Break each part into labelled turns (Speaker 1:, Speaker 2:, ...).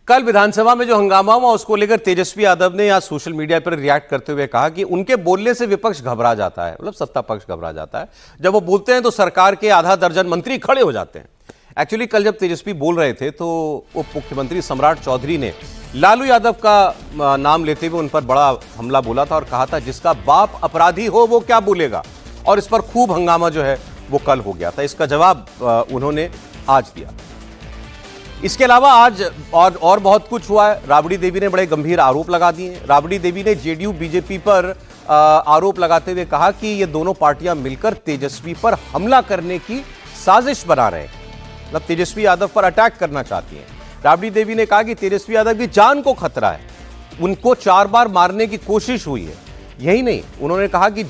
Speaker 1: कल विधानसभा में जो हंगामा हुआ उसको लेकर तेजस्वी यादव ने आज सोशल मीडिया पर रिएक्ट करते हुए कहा कि उनके बोलने से विपक्ष घबरा जाता है, मतलब सत्ता पक्ष घबरा जाता है। जब वो बोलते हैं तो सरकार के आधा दर्जन मंत्री खड़े हो जाते हैं। एक्चुअली कल जब तेजस्वी बोल रहे थे तो उप मुख्यमंत्री सम्राट चौधरी ने लालू यादव का नाम लेते हुए उन पर बड़ा हमला बोला था और कहा था जिसका बाप अपराधी हो वो क्या बोलेगा, और इस पर खूब हंगामा जो है वो कल हो गया था। इसका जवाब उन्होंने आज दिया। इसके अलावा आज और बहुत कुछ हुआ है। राबड़ी देवी ने बड़े गंभीर आरोप लगा दिए। राबड़ी देवी ने जेडीयू बीजेपी पर आरोप लगाते हुए कहा कि ये दोनों पार्टियां मिलकर तेजस्वी पर हमला करने की साजिश बना रहे हैं, मतलब तेजस्वी यादव पर अटैक करना चाहती हैं। राबड़ी देवी ने कहा कि तेजस्वी यादव की जान को खतरा है, उनको 4 बार मारने की कोशिश हुई है। यही नहीं, उन्होंने कहा कि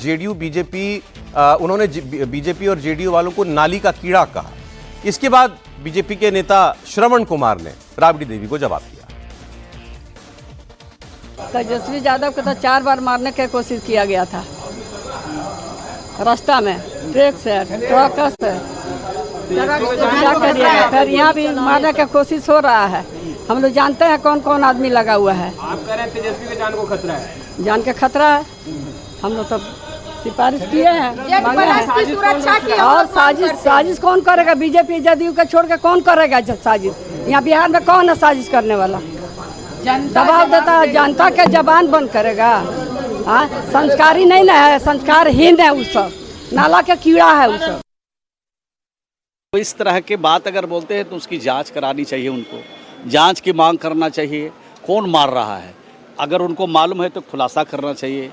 Speaker 1: उन्होंने बीजेपी और जेडीयू वालों को नाली का कीड़ा कहा। इसके बाद बीजेपी के नेता श्रवण कुमार ने राबड़ी देवी को जवाब दिया।
Speaker 2: तेजस्वी यादव को तो 4 बार मारने की कोशिश किया गया था, रास्ता में ट्रक से ट्रक से। क्या करिएगा, फिर यहाँ भी मारने की कोशिश हो रहा है। हम लोग जानते हैं कौन कौन आदमी लगा हुआ है।
Speaker 3: आप कह रहे हैं तेजस्वी की जान को खतरा है?
Speaker 2: जान के खतरा है। हम लोग तो सिफारिश किए हैं, मांगे हैं। और साजिश कौन करेगा? बीजेपी जदयू का छोड़ के कौन करेगा साजिश? यहाँ बिहार में कौन है साजिश करने वाला? दबाव देता है, जनता के जबान बंद करेगा। हाँ, संस्कारी नहीं ना है, संस्कारहीन है, उस सब नाला के कीड़ा है उस सब।
Speaker 4: इस तरह के बात अगर बोलते हैं तो उसकी जांच करानी चाहिए, उनको जांच की मांग करना चाहिए। कौन मार रहा है अगर उनको मालूम है तो खुलासा करना चाहिए।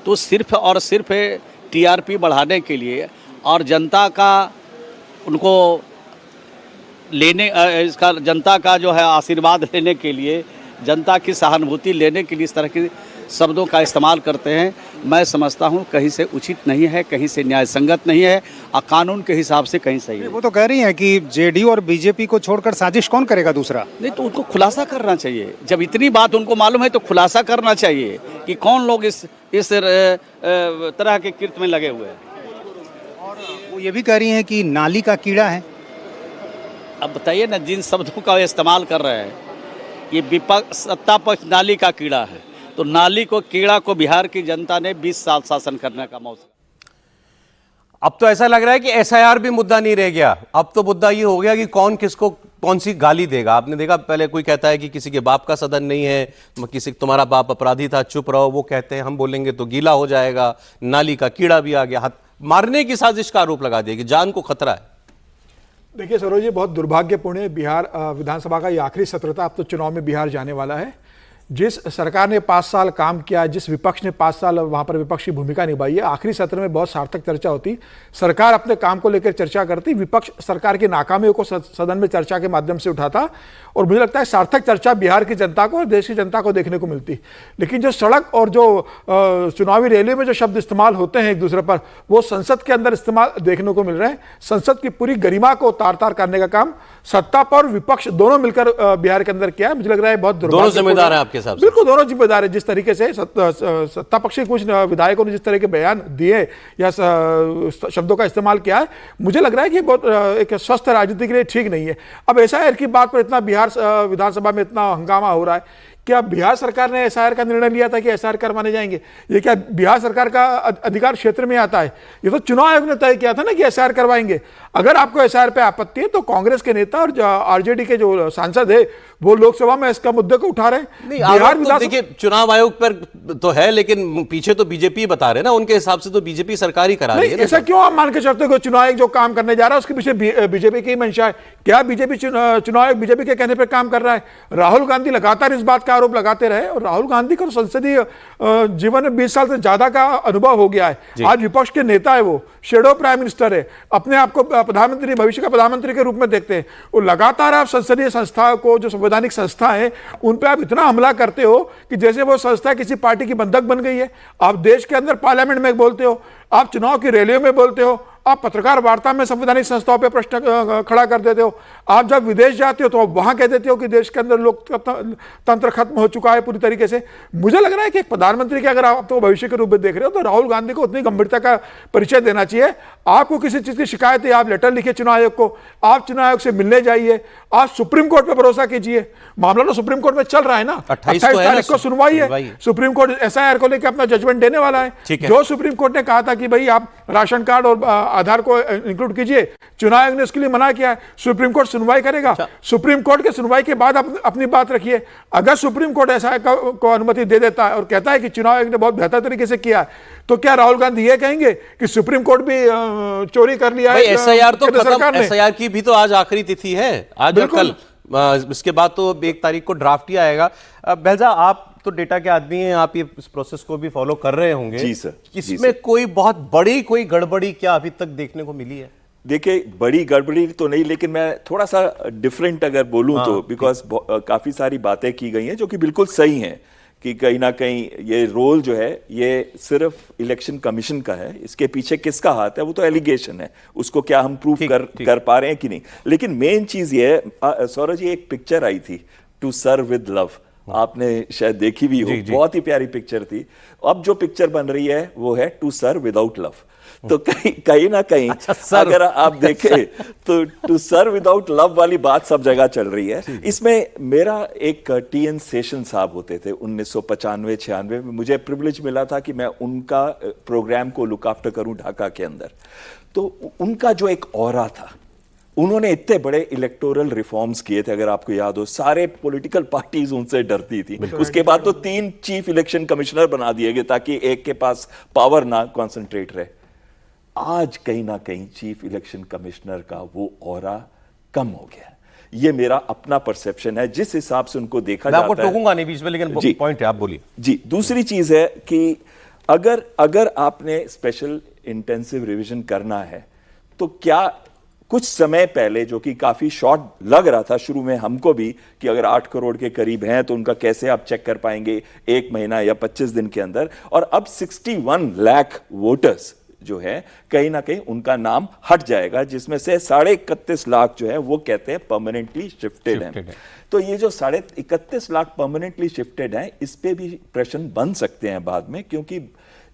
Speaker 4: तो सिर्फ और सिर्फ टीआरपी बढ़ाने के लिए और जनता का उनको लेने इसका जनता का जो है आशीर्वाद लेने के लिए, जनता की सहानुभूति लेने के लिए इस तरह के शब्दों का इस्तेमाल करते हैं। मैं समझता हूं कहीं से उचित नहीं है, कहीं से न्याय संगत नहीं है और कानून के हिसाब से कहीं सही है।
Speaker 3: वो तो कह रही हैं कि जेडीयू और बीजेपी को छोड़कर साजिश कौन करेगा दूसरा?
Speaker 4: नहीं तो उनको खुलासा करना चाहिए। जब इतनी बात उनको मालूम है तो खुलासा करना चाहिए कि कौन लोग इस तरह के कृत्य में लगे हुए हैं।
Speaker 3: और वो ये भी कह रही हैं कि नाली का कीड़ा है।
Speaker 4: अब बताइए ना, जिन शब्दों का इस्तेमाल कर रहे हैं, ये विपक्ष सत्ता पक्ष नाली का कीड़ा है, तो नाली को कीड़ा को बिहार की जनता ने 20 साल शासन करने का मौका।
Speaker 1: अब तो ऐसा लग रहा है कि एसआईआर भी मुद्दा नहीं रह गया। अब तो मुद्दा ये हो गया कि कौन किसको कौन सी गाली देगा। आपने देखा पहले कोई कहता है कि किसी के बाप का सदन नहीं है, किसी तुम्हारा बाप अपराधी था चुप रहो, वो कहते हैं हम बोलेंगे तो गीला हो जाएगा। नाली का कीड़ा भी आ गया, हाथ मारने की साजिश का आरोप लगा दिया कि जान को खतरा है।
Speaker 5: देखिए सरोज जी, बहुत दुर्भाग्यपूर्ण है। बिहार विधानसभा का ये आखिरी सत्र था, अब तो चुनाव में बिहार जाने वाला है। जिस सरकार ने 5 साल काम किया, जिस विपक्ष ने 5 साल वहां पर विपक्ष की भूमिका निभाई है, आखिरी सत्र में बहुत सार्थक चर्चा होती। सरकार अपने काम को लेकर चर्चा करती, विपक्ष सरकार की नाकामियों को सदन में चर्चा के माध्यम से उठाता, और मुझे लगता है सार्थक चर्चा बिहार की जनता को और देश की जनता को देखने को मिलती। लेकिन जो सड़क और जो चुनावी रैलियों में जो शब्द इस्तेमाल होते हैं एक दूसरे पर, वो संसद के अंदर इस्तेमाल देखने को मिल रहे हैं। संसद की पूरी गरिमा को तार-तार करने का काम सत्ता पर विपक्ष दोनों मिलकर बिहार के अंदर किया है। मुझे लग रहा है बहुत
Speaker 1: दोनों जिम्मेदार हैं आपके हिसाब से?
Speaker 5: बिल्कुल दोनों जिम्मेदार है। जिस तरीके से सत्ता पक्ष के कुछ विधायकों ने जिस तरह के बयान दिए या शब्दों का इस्तेमाल किया है, मुझे लग रहा है कि बहुत एक स्वस्थ राजनीति के लिए ठीक नहीं है। अब एसआईआर की बात पर इतना बिहार विधानसभा में इतना हंगामा हो रहा है। क्या बिहार सरकार ने एसआईआर का निर्णय लिया था कि एसआईआर करवाने जाएंगे? ये क्या बिहार सरकार का अधिकार क्षेत्र में आता है? ये तो चुनाव आयोग ने तय किया था ना कि एसआईआर करवाएंगे। अगर आपको एसआईआर पे आपत्ति है तो कांग्रेस के नेता और आरजेडी के जो सांसद है वो लोकसभा में इसका मुद्दे को उठा रहे हैं।
Speaker 1: बिहार तो देखिए चुनाव आयोग पर तो है, लेकिन पीछे तो बीजेपी बता रहे हैं ना, उनके हिसाब से तो बीजेपी सरकार ही करा रही है।
Speaker 5: ऐसा क्यों आप मान के चलते हो? चुनाव आयोग जो काम करने जा रहा है उसके पीछे बीजेपी की मंशा है क्या? बीजेपी चुनाव आयोग बीजेपी के कहने पर काम कर रहा है? राहुल गांधी लगातार इस बात का आरोप लगाते रहे, और राहुल गांधी को संसदीय जीवन में 20 साल से ज्यादा का अनुभव हो गया है। आज विपक्ष के नेता है, वो शेडो प्राइम मिनिस्टर है, अपने आप को प्रधानमंत्री, भविष्य का प्रधानमंत्री के रूप में देखते हैं। वो लगातार आप संसदीय संस्था को, जो संवैधानिक संस्था है, उन पे आप इतना हमला करते हो कि जैसे वो संस्था किसी पार्टी की बंधक बन गई है। आप देश के अंदर पार्लियामेंट में बोलते हो, आप चुनाव की रैलियों में बोलते हो, आप पत्रकार वार्ता में संवैधानिक संस्थाओं पे प्रश्न खड़ा कर देते हो। आप जब विदेश जाते हो तो आप वहां कह देते हो कि देश के अंदर लोकतंत्र खत्म हो चुका है पूरी तरीके से। मुझे लग रहा है कि एक प्रधानमंत्री के अगर आप तो भविष्य के रूप में देख रहे हो तो राहुल गांधी को उतनी गंभीरता का परिचय देना चाहिए। आपको किसी चीज की शिकायत है, आप लेटर लिखिए चुनाव आयोग को, आप चुनाव आयोग से मिलने जाइए, आप सुप्रीम कोर्ट पे भरोसा कीजिए। मामला तो सुप्रीम कोर्ट में चल रहा है ना,
Speaker 1: 28
Speaker 5: तारीख को सुनवाई है। सुप्रीम कोर्ट एसआईआर को लेकर अपना जजमेंट देने वाला है। जो सुप्रीम कोर्ट ने कहा था कि भाई आप राशन कार्ड और आधार को इंक्लूड कीजिए, चुनाव आयोग ने उसके लिए मना किया है। सुप्रीम कोर्ट सुनवाई करेगा, सुप्रीम कोर्ट के सुनवाई के बाद अपनी बात रखिए। अगर सुप्रीम कोर्ट एसआईआर को अनुमति दे देता है और कहता है कि चुनाव आयोग ने बहुत बेहतर तरीके से किया है, तो क्या राहुल गांधी ये कहेंगे कि सुप्रीम कोर्ट भी चोरी कर लिया है?
Speaker 1: एसआईआर तो खत्म, एसआईआर की भी तो आज आखिरी तिथि है, आज और कल। इसके बाद तो 1 तारीख को ड्राफ्ट ही आएगा। बहजा, आप तो डेटा के आदमी हैं, आप ये इस प्रोसेस को भी फॉलो कर रहे होंगे।
Speaker 6: जी सर।
Speaker 1: इसमें कोई बहुत बड़ी कोई गड़बड़ी क्या अभी तक देखने को मिली है?
Speaker 6: देखिए, बड़ी गड़बड़ी तो नहीं, लेकिन मैं थोड़ा सा डिफरेंट अगर बोलूं तो, बिकॉज काफी सारी बातें की गई हैं जो कि बिल्कुल सही हैं कि कहीं ना कहीं ये रोल जो है ये सिर्फ इलेक्शन कमीशन का है। इसके पीछे किसका हाथ है वो तो एलिगेशन है, उसको क्या हम प्रूफ कर पा रहे हैं कि नहीं। लेकिन मेन चीज ये है, सौरभ जी, एक पिक्चर आई थी टू सर्व विद लव, आपने शायद देखी भी हो, बहुत ही प्यारी पिक्चर थी। अब जो पिक्चर बन रही है वो है टू सर्व विदाउट लव। तो कहीं ना कहीं अगर आप देखें तो टू सर्व विदाउट लव वाली बात सब जगह चल रही है। इसमें मेरा एक टीएन शेषन साहब होते थे 1995-96 में, मुझे प्रिविलेज मिला था कि मैं उनका प्रोग्राम को लुक आफ्टर करूं ढाका के अंदर। तो उनका जो एक ऑरा था, उन्होंने इतने बड़े इलेक्टोरल रिफॉर्म्स किए थे, अगर आपको याद हो, सारे पॉलिटिकल पार्टीज उनसे डरती थी। उसके बाद तो 3 चीफ इलेक्शन कमिश्नर बना दिए गए ताकि एक के पास पावर ना कॉन्सेंट्रेट रहे। आज कहीं ना कहीं चीफ इलेक्शन कमिश्नर का वो ऑरा कम हो गया। ये मेरा अपना परसेप्शन है, जिस हिसाब से उनको देखा जाता है।
Speaker 1: मैं आपको टोकूंगा नहीं बीच में, लेकिन पॉइंट है, आप बोलिए।
Speaker 6: जी, दूसरी चीज है कि अगर आपने स्पेशल इंटेंसिव रिवीजन करना है तो क्या कुछ समय पहले, जो कि काफी शॉर्ट लग रहा था शुरू में हमको भी, कि अगर 8 करोड़ के करीब हैं तो उनका कैसे आप चेक कर पाएंगे 1 महीना या 25 दिन के अंदर, और अब 61 लाख वोटर्स जो है कहीं ना कहीं उनका नाम हट जाएगा, जिसमें से 31.5 लाख जो है वो कहते हैं परमानेंटली शिफ्टेड हैं। तो ये जो 31.5 लाख परमानेंटली शिफ्टेड हैं, इस पे भी प्रश्न बन सकते हैं बाद में, क्योंकि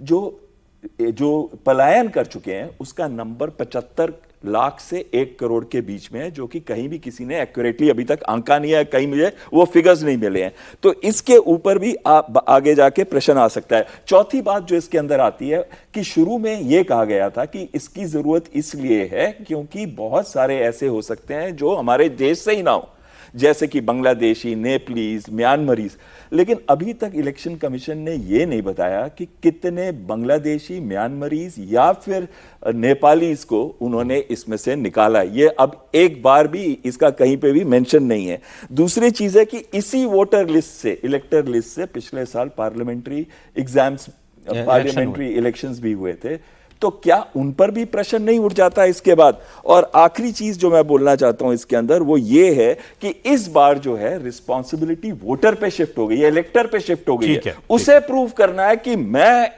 Speaker 6: जो पलायन कर चुके हैं उसका नंबर 75 लाख से 1 करोड़ के बीच में है, जो कि कहीं भी किसी ने एक्यूरेटली अभी तक आंका नहीं है, कहीं मुझे वो फिगर्स नहीं मिले हैं। तो इसके ऊपर भी आगे जाके प्रश्न आ सकता है। चौथी बात जो इसके अंदर आती है कि शुरू में ये कहा गया था कि इसकी जरूरत इसलिए है क्योंकि बहुत सारे ऐसे हो सकते हैं जो हमारे देश से ही ना हो, जैसे कि बांग्लादेशी, नेपालीज, म्यांमारीज। लेकिन अभी तक इलेक्शन कमीशन ने यह नहीं बताया कि कितने बांग्लादेशी, म्यांमारीज या फिर नेपालीज को उन्होंने इसमें से निकाला। ये अब एक बार भी इसका कहीं पे भी मेंशन नहीं है। दूसरी चीज है कि इसी वोटर लिस्ट से, इलेक्टर लिस्ट से पिछले साल पार्लियामेंट्री एग्जाम्स, पार्लियामेंट्री इलेक्शंस भी हुए थे, तो क्या उन पर भी प्रश्न नहीं उठ जाता इसके बाद? और आखिरी चीज जो मैं बोलना चाहता हूं इसके अंदर वो ये है कि इस बार जो है रिस्पॉन्सिबिलिटी वोटर पे शिफ्ट हो गई है, इलेक्टर पे शिफ्ट हो गई है। उसे प्रूव करना है कि मैं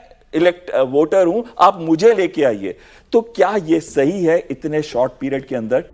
Speaker 6: वोटर हूं, आप मुझे लेके आइए। तो क्या ये सही है इतने शॉर्ट पीरियड के अंदर?